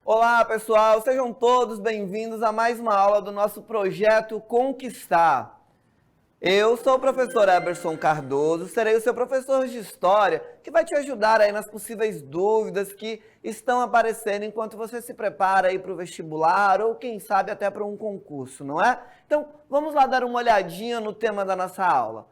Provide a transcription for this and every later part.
Olá pessoal, sejam todos bem-vindos a mais uma aula do nosso projeto Conquistar. Eu sou o professor Eberson Cardoso, serei o seu professor de História, que vai te ajudar aí nas possíveis dúvidas que estão aparecendo enquanto você se prepara aí para o vestibular ou quem sabe até para um concurso, não é? Então, vamos lá dar uma olhadinha no tema da nossa aula.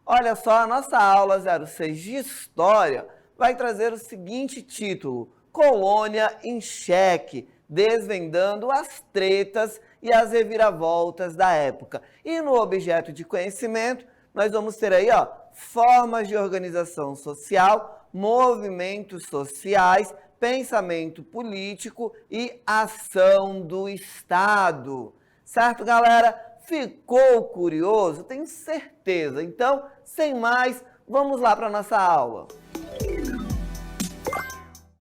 Olha só, a nossa aula 06 de História vai trazer o seguinte título: Colônia em Xeque, desvendando as tretas e as reviravoltas da época. E no objeto de conhecimento, nós vamos ter aí, formas de organização social, movimentos sociais, pensamento político e ação do Estado. Certo, galera? Ficou curioso? Tenho certeza. Então, sem mais, vamos lá para a nossa aula.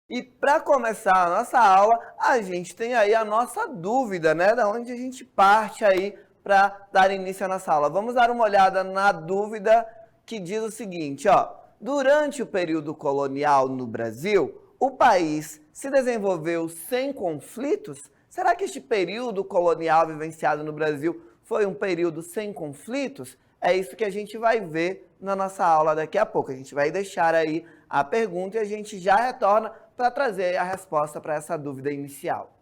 E para começar a nossa aula, a gente tem aí a nossa dúvida, né? Da onde a gente parte aí para dar início à nossa aula. Vamos dar uma olhada na dúvida que diz o seguinte, durante o período colonial no Brasil, o país se desenvolveu sem conflitos? Será que este período colonial vivenciado no Brasil foi um período sem conflitos? É isso que a gente vai ver na nossa aula daqui a pouco. A gente vai deixar aí a pergunta e a gente já retorna para trazer a resposta para essa dúvida inicial.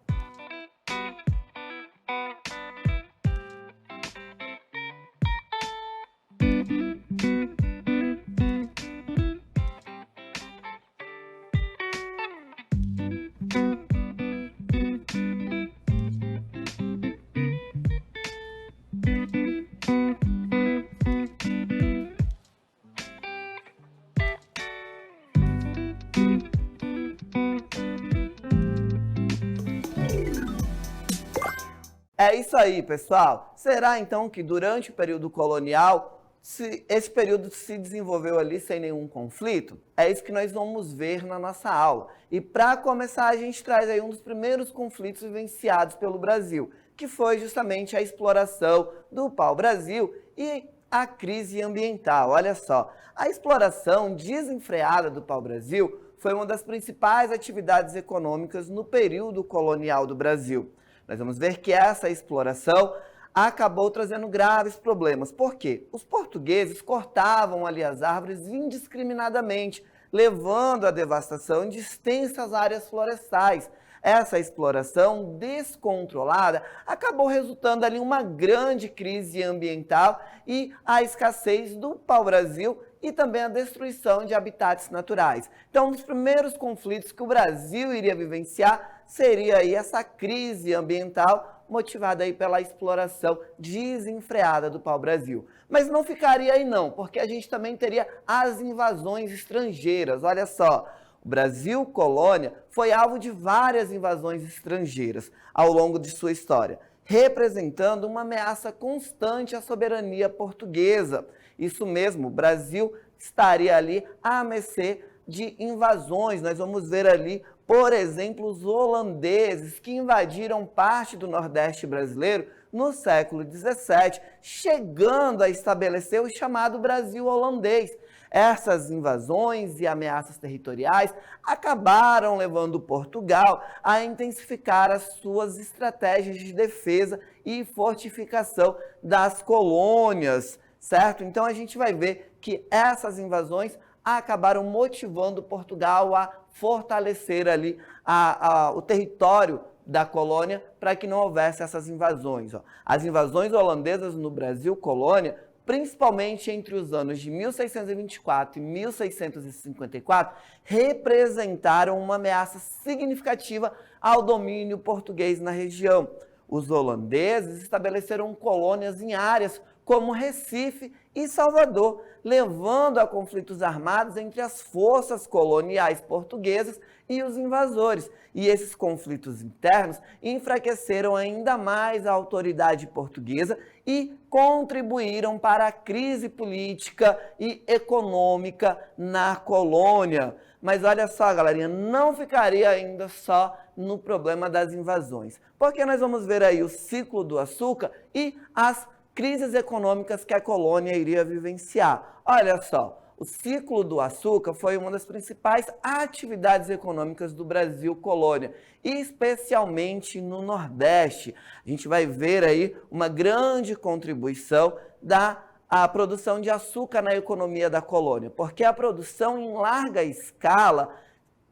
É isso aí, pessoal. Será então que durante o período colonial, esse período se desenvolveu ali sem nenhum conflito? É isso que nós vamos ver na nossa aula. E para começar, a gente traz aí um dos primeiros conflitos vivenciados pelo Brasil, que foi justamente a exploração do pau-brasil e a crise ambiental. Olha só, a exploração desenfreada do pau-brasil foi uma das principais atividades econômicas no período colonial do Brasil. Nós vamos ver que essa exploração acabou trazendo graves problemas. Por quê? Os portugueses cortavam ali as árvores indiscriminadamente, levando à devastação de extensas áreas florestais. Essa exploração descontrolada acabou resultando ali em uma grande crise ambiental e a escassez do pau-brasil e também a destruição de habitats naturais. Então, um dos primeiros conflitos que o Brasil iria vivenciar seria aí essa crise ambiental motivada aí pela exploração desenfreada do pau-brasil. Mas não ficaria aí não, porque a gente também teria as invasões estrangeiras. Olha só, o Brasil colônia foi alvo de várias invasões estrangeiras ao longo de sua história, representando uma ameaça constante à soberania portuguesa. Isso mesmo, o Brasil estaria ali à mercê de invasões. Nós vamos ver ali, por exemplo, os holandeses que invadiram parte do Nordeste brasileiro no século XVII, chegando a estabelecer o chamado Brasil holandês. Essas invasões e ameaças territoriais acabaram levando Portugal a intensificar as suas estratégias de defesa e fortificação das colônias, certo? Então a gente vai ver que essas invasões acabaram motivando Portugal a fortalecer ali o território da colônia para que não houvesse essas invasões. As invasões holandesas no Brasil colônia, principalmente entre os anos de 1624 e 1654, representaram uma ameaça significativa ao domínio português na região. Os holandeses estabeleceram colônias em áreas como Recife e Salvador, levando a conflitos armados entre as forças coloniais portuguesas e os invasores. E esses conflitos internos enfraqueceram ainda mais a autoridade portuguesa e contribuíram para a crise política e econômica na colônia. Mas olha só, galerinha, não ficaria ainda só no problema das invasões, porque nós vamos ver aí o ciclo do açúcar e as crises econômicas que a colônia iria vivenciar. Olha só, o ciclo do açúcar foi uma das principais atividades econômicas do Brasil colônia, especialmente no Nordeste. A gente vai ver aí uma grande contribuição da produção de açúcar na economia da colônia, porque a produção em larga escala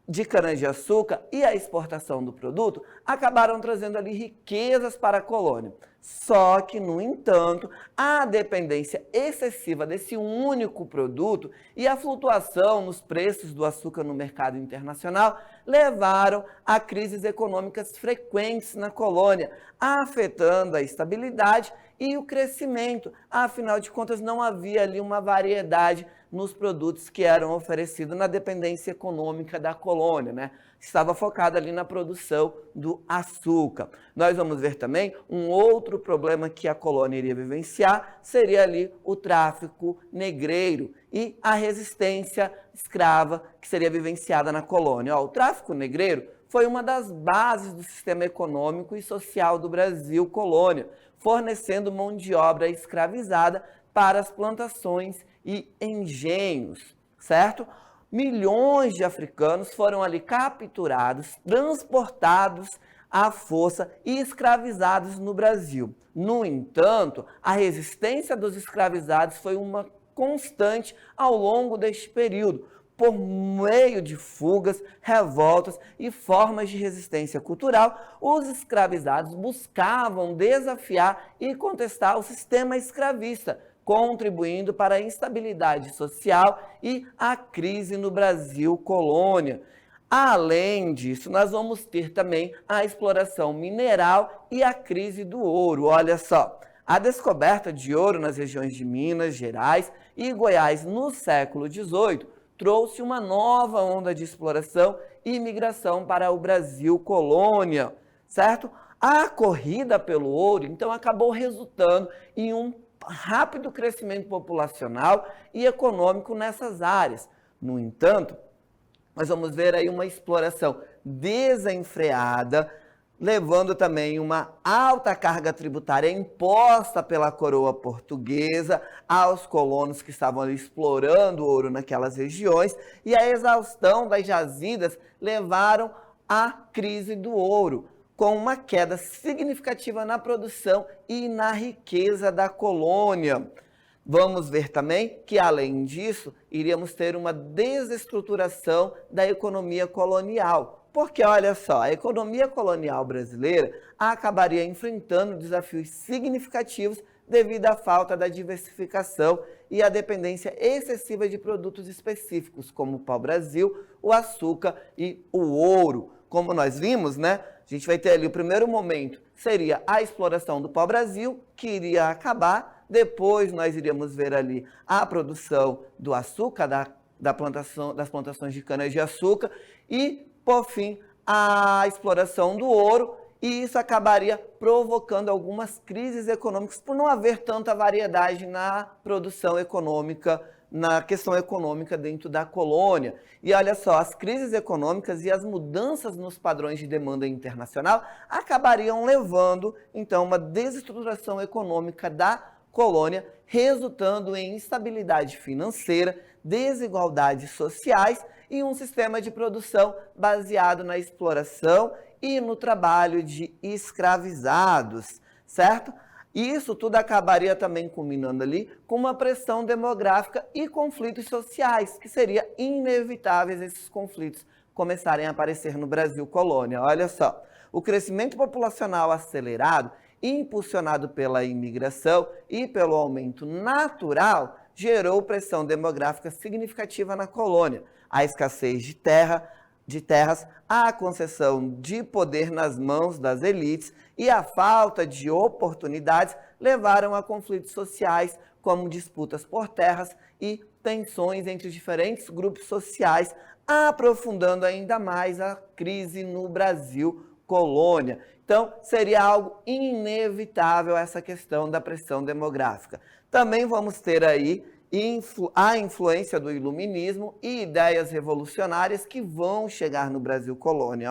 de cana-de-açúcar e a exportação do produto acabaram trazendo ali riquezas para a colônia. Só que, no entanto, a dependência excessiva desse único produto e a flutuação nos preços do açúcar no mercado internacional levaram a crises econômicas frequentes na colônia, afetando a estabilidade e o crescimento. Afinal de contas, não havia ali uma variedade nos produtos que eram oferecidos na dependência econômica da colônia, né? Estava focada ali na produção do açúcar. Nós vamos ver também um outro problema que a colônia iria vivenciar, seria ali o tráfico negreiro e a resistência escrava que seria vivenciada na colônia. O tráfico negreiro foi uma das bases do sistema econômico e social do Brasil colônia, fornecendo mão de obra escravizada para as plantações e engenhos, certo? Milhões de africanos foram ali capturados, transportados à força e escravizados no Brasil. No entanto, a resistência dos escravizados foi uma constante ao longo deste período, por meio de fugas, revoltas e formas de resistência cultural. Os escravizados buscavam desafiar e contestar o sistema escravista, contribuindo para a instabilidade social e a crise no Brasil colônia. Além disso, nós vamos ter também a exploração mineral e a crise do ouro. Olha só, a descoberta de ouro nas regiões de Minas Gerais e Goiás no século XVIII trouxe uma nova onda de exploração e imigração para o Brasil colônia, certo? A corrida pelo ouro, então, acabou resultando em um rápido crescimento populacional e econômico nessas áreas. No entanto, nós vamos ver aí uma exploração desenfreada, levando também uma alta carga tributária imposta pela coroa portuguesa aos colonos que estavam ali explorando ouro naquelas regiões, e a exaustão das jazidas levaram à crise do ouro, com uma queda significativa na produção e na riqueza da colônia. Vamos ver também que, além disso, iríamos ter uma desestruturação da economia colonial. Porque, olha só, a economia colonial brasileira acabaria enfrentando desafios significativos devido à falta da diversificação e à dependência excessiva de produtos específicos, como o pau-brasil, o açúcar e o ouro. Como nós vimos, né? A gente vai ter ali o primeiro momento, seria a exploração do pau-brasil, que iria acabar. Depois nós iríamos ver ali a produção do açúcar, das plantações de cana-de-açúcar e, por fim, a exploração do ouro, e isso acabaria provocando algumas crises econômicas por não haver tanta variedade na produção econômica, na questão econômica dentro da colônia. E olha só, as crises econômicas e as mudanças nos padrões de demanda internacional acabariam levando, então, uma desestruturação econômica da colônia, resultando em instabilidade financeira, desigualdades sociais e um sistema de produção baseado na exploração e no trabalho de escravizados, certo? E isso tudo acabaria também culminando ali com uma pressão demográfica e conflitos sociais, que seria inevitáveis esses conflitos começarem a aparecer no Brasil colônia. Olha só, o crescimento populacional acelerado, impulsionado pela imigração e pelo aumento natural, gerou pressão demográfica significativa na colônia. A escassez de terras, a concessão de poder nas mãos das elites e a falta de oportunidades levaram a conflitos sociais, como disputas por terras e tensões entre diferentes grupos sociais, aprofundando ainda mais a crise no Brasil colônia. Então, seria algo inevitável essa questão da pressão demográfica. Também vamos ter aí a influência do iluminismo e ideias revolucionárias que vão chegar no Brasil colônia.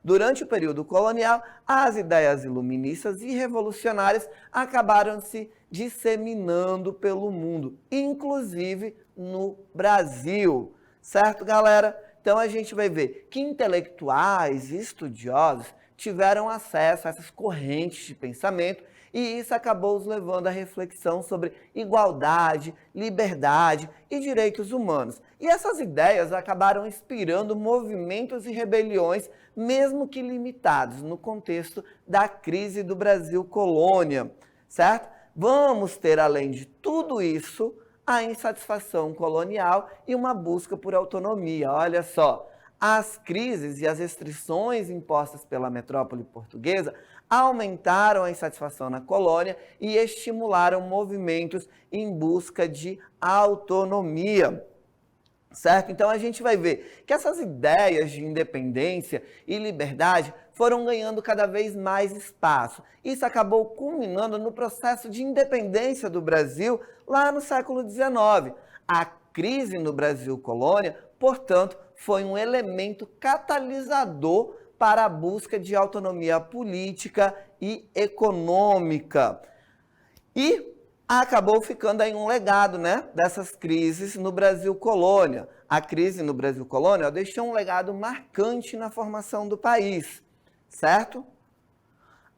Durante o período colonial, as ideias iluministas e revolucionárias acabaram se disseminando pelo mundo, inclusive no Brasil. Certo, galera? Então a gente vai ver que intelectuais e estudiosos tiveram acesso a essas correntes de pensamento e isso acabou os levando à reflexão sobre igualdade, liberdade e direitos humanos. E essas ideias acabaram inspirando movimentos e rebeliões, mesmo que limitados, no contexto da crise do Brasil colônia, certo? Vamos ter, além de tudo isso, a insatisfação colonial e uma busca por autonomia. Olha só, as crises e as restrições impostas pela metrópole portuguesa aumentaram a insatisfação na colônia e estimularam movimentos em busca de autonomia. Certo? Então a gente vai ver que essas ideias de independência e liberdade foram ganhando cada vez mais espaço. Isso acabou culminando no processo de independência do Brasil lá no século XIX. A crise no Brasil colônia, portanto, foi um elemento catalisador para a busca de autonomia política e econômica. E acabou ficando aí um legado, né, dessas crises no Brasil colônia. A crise no Brasil colônia deixou um legado marcante na formação do país, certo?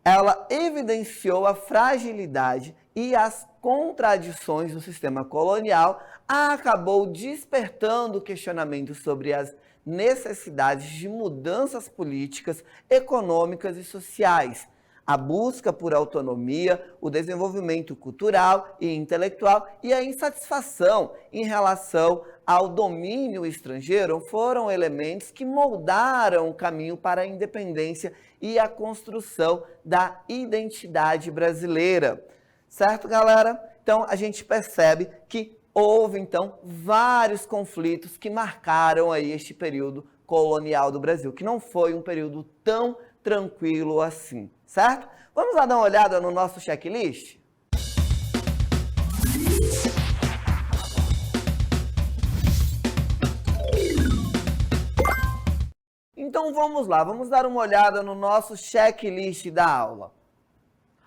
Ela evidenciou a fragilidade e as contradições do sistema colonial, acabou despertando questionamentos sobre as necessidades de mudanças políticas, econômicas e sociais. A busca por autonomia, o desenvolvimento cultural e intelectual e a insatisfação em relação ao domínio estrangeiro foram elementos que moldaram o caminho para a independência e a construção da identidade brasileira. Certo, galera? Então, a gente percebe que houve, então, vários conflitos que marcaram aí este período colonial do Brasil, que não foi um período tão tranquilo assim, certo? Vamos lá dar uma olhada no nosso checklist? Então vamos lá, vamos dar uma olhada no nosso checklist da aula.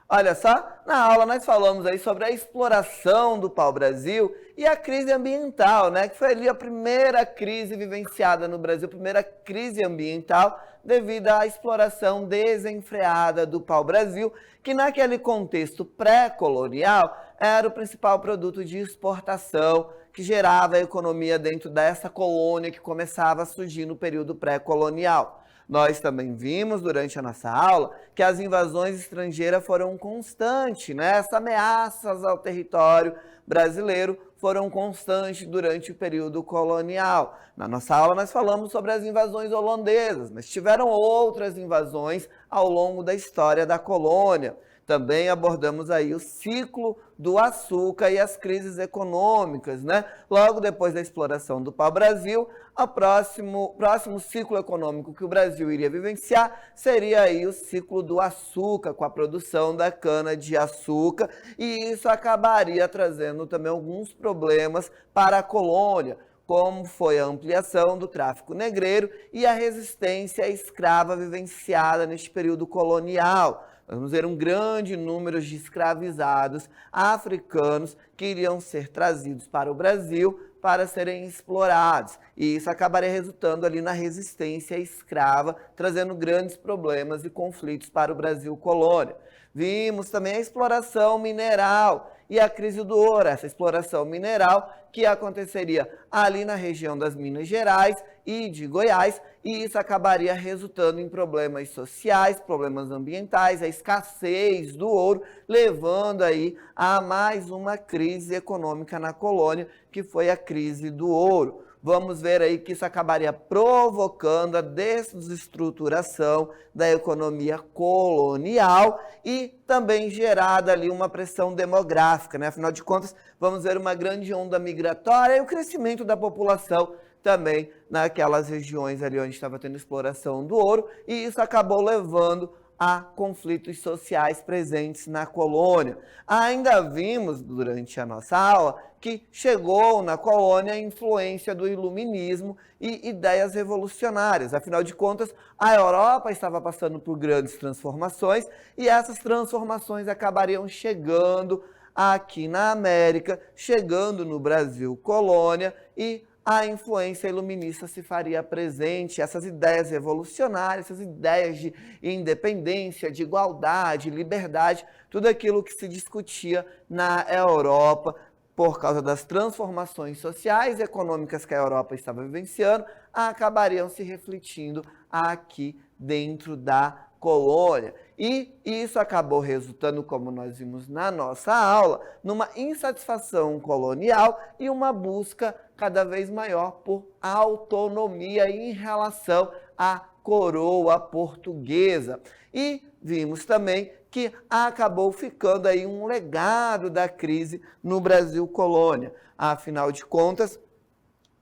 Olha só, na aula nós falamos aí sobre a exploração do pau-brasil e a crise ambiental, né? Que foi ali a primeira crise vivenciada no Brasil, a primeira crise ambiental devido à exploração desenfreada do pau-brasil, que naquele contexto pré-colonial era o principal produto de exportação que gerava a economia dentro dessa colônia que começava a surgir no período pré-colonial. Nós também vimos durante a nossa aula que as invasões estrangeiras foram constantes, né? Essas ameaças ao território brasileiro foram constantes durante o período colonial. Na nossa aula nós falamos sobre as invasões holandesas, mas tiveram outras invasões ao longo da história da colônia. Também abordamos aí o ciclo do açúcar e as crises econômicas, né? Logo depois da exploração do pau-brasil, o próximo ciclo econômico que o Brasil iria vivenciar seria aí o ciclo do açúcar, com a produção da cana-de-açúcar, e isso acabaria trazendo também alguns problemas para a colônia, como foi a ampliação do tráfico negreiro e a resistência escrava vivenciada neste período colonial. Vamos ver um grande número de escravizados africanos que iriam ser trazidos para o Brasil para serem explorados. E isso acabaria resultando ali na resistência escrava, trazendo grandes problemas e conflitos para o Brasil colônia. Vimos também a exploração mineral e a crise do ouro, essa exploração mineral que aconteceria ali na região das Minas Gerais e de Goiás, e isso acabaria resultando em problemas sociais, problemas ambientais, a escassez do ouro, levando aí a mais uma crise econômica na colônia, que foi a crise do ouro. Vamos ver aí que isso acabaria provocando a desestruturação da economia colonial e também gerada ali uma pressão demográfica, né? Afinal de contas, vamos ver uma grande onda migratória e o crescimento da população também naquelas regiões ali onde estava tendo exploração do ouro, e isso acabou levando a conflitos sociais presentes na colônia. Ainda vimos durante a nossa aula que chegou na colônia a influência do iluminismo e ideias revolucionárias. Afinal de contas, a Europa estava passando por grandes transformações e essas transformações acabariam chegando aqui na América, chegando no Brasil colônia, e a influência iluminista se faria presente. Essas ideias revolucionárias, essas ideias de independência, de igualdade, liberdade, tudo aquilo que se discutia na Europa por causa das transformações sociais e econômicas que a Europa estava vivenciando, acabariam se refletindo aqui dentro da colônia. E isso acabou resultando, como nós vimos na nossa aula, numa insatisfação colonial e uma busca cada vez maior por autonomia em relação à coroa portuguesa. E vimos também que acabou ficando aí um legado da crise no Brasil colônia. Afinal de contas,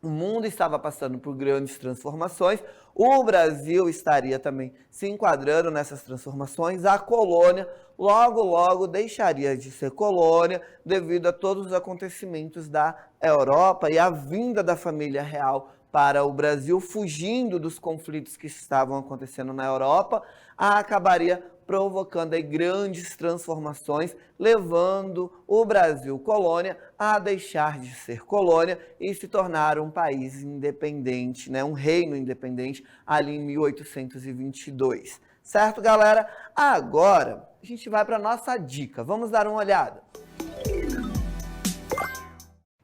o mundo estava passando por grandes transformações, o Brasil estaria também se enquadrando nessas transformações, a colônia logo, logo deixaria de ser colônia devido a todos os acontecimentos da Europa e a vinda da família real para o Brasil, fugindo dos conflitos que estavam acontecendo na Europa, acabaria provocando aí grandes transformações, levando o Brasil colônia a deixar de ser colônia e se tornar um país independente, né? Um reino independente ali em 1822. Certo, galera? Agora a gente vai para a nossa dica. Vamos dar uma olhada.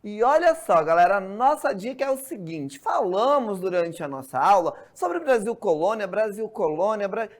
E olha só, galera, a nossa dica é o seguinte: falamos durante a nossa aula sobre Brasil colônia,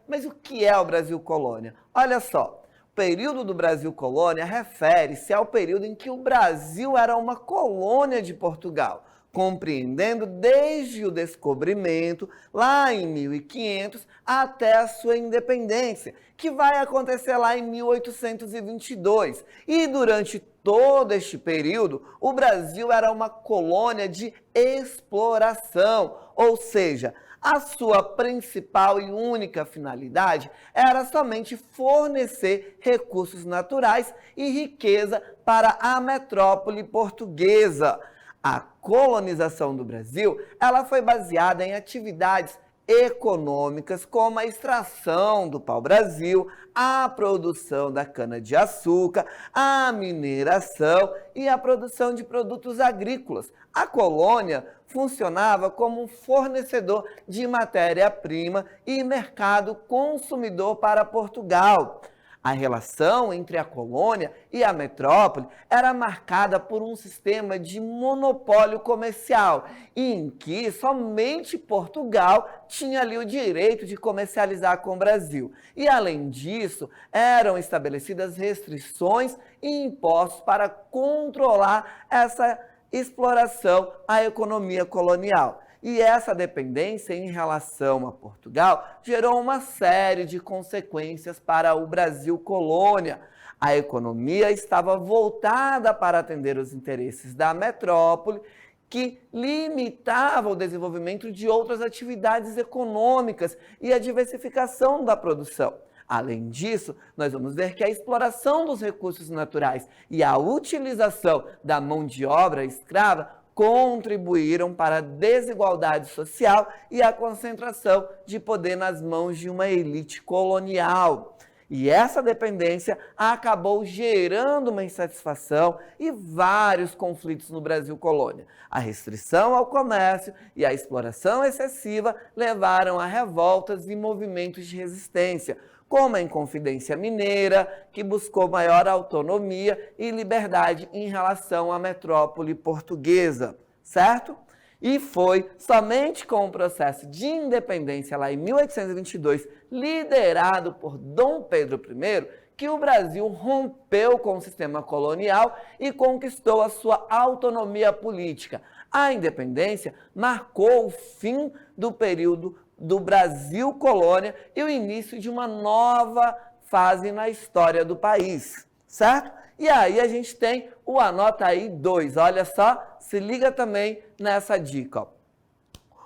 mas o que é o Brasil colônia? Olha só, o período do Brasil colônia refere-se ao período em que o Brasil era uma colônia de Portugal, compreendendo desde o descobrimento, lá em 1500, até a sua independência, que vai acontecer lá em 1822. E durante todo este período, o Brasil era uma colônia de exploração, ou seja, a sua principal e única finalidade era somente fornecer recursos naturais e riqueza para a metrópole portuguesa. A colonização do Brasil, ela foi baseada em atividades econômicas como a extração do pau-brasil, a produção da cana-de-açúcar, a mineração e a produção de produtos agrícolas. A colônia funcionava como um fornecedor de matéria-prima e mercado consumidor para Portugal. A relação entre a colônia e a metrópole era marcada por um sistema de monopólio comercial, em que somente Portugal tinha ali o direito de comercializar com o Brasil. E, além disso, eram estabelecidas restrições e impostos para controlar essa exploração à economia colonial. E essa dependência em relação a Portugal gerou uma série de consequências para o Brasil colônia. A economia estava voltada para atender os interesses da metrópole, que limitava o desenvolvimento de outras atividades econômicas e a diversificação da produção. Além disso, nós vamos ver que a exploração dos recursos naturais e a utilização da mão de obra escrava contribuíram para a desigualdade social e a concentração de poder nas mãos de uma elite colonial. E essa dependência acabou gerando uma insatisfação e vários conflitos no Brasil colônia. A restrição ao comércio e a exploração excessiva levaram a revoltas e movimentos de resistência, como a Inconfidência Mineira, que buscou maior autonomia e liberdade em relação à metrópole portuguesa, certo? E foi somente com o processo de independência lá em 1822, liderado por Dom Pedro I, que o Brasil rompeu com o sistema colonial e conquistou a sua autonomia política. A independência marcou o fim do período do Brasil colônia e o início de uma nova fase na história do país, certo? E aí a gente tem o Anota Aí 2, olha só, se liga também nessa dica, ó.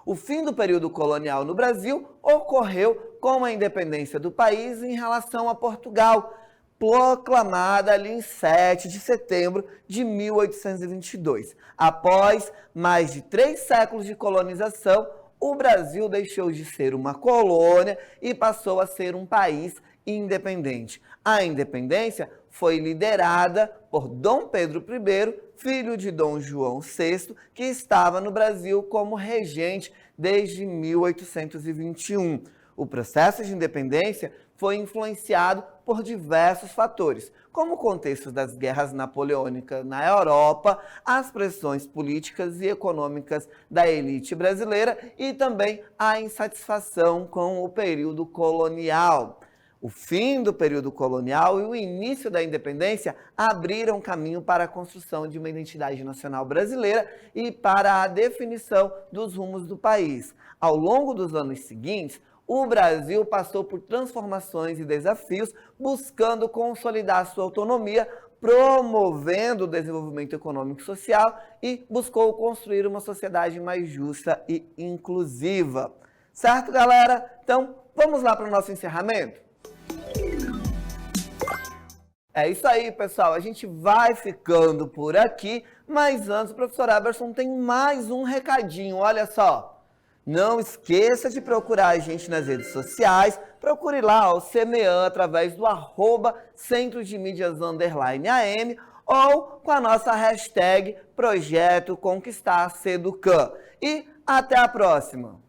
O fim do período colonial no Brasil ocorreu com a independência do país em relação a Portugal, proclamada ali em 7 de setembro de 1822. Após mais de 3 séculos de colonização, o Brasil deixou de ser uma colônia e passou a ser um país independente. A independência foi liderada por Dom Pedro I, filho de Dom João VI, que estava no Brasil como regente desde 1821. O processo de independência foi influenciado por diversos fatores, como o contexto das guerras napoleônicas na Europa, as pressões políticas e econômicas da elite brasileira e também a insatisfação com o período colonial. O fim do período colonial e o início da independência abriram caminho para a construção de uma identidade nacional brasileira e para a definição dos rumos do país. Ao longo dos anos seguintes, o Brasil passou por transformações e desafios, buscando consolidar sua autonomia, promovendo o desenvolvimento econômico e social e buscou construir uma sociedade mais justa e inclusiva. Certo, galera? Então, vamos lá para o nosso encerramento? É isso aí, pessoal. A gente vai ficando por aqui, mas antes o professor Eberson tem mais um recadinho. Olha só. Não esqueça de procurar a gente nas redes sociais. Procure lá o CMEAN através do @Centro de Mídias _AM ou com a nossa hashtag Projeto Conquistar Seducan. E até a próxima!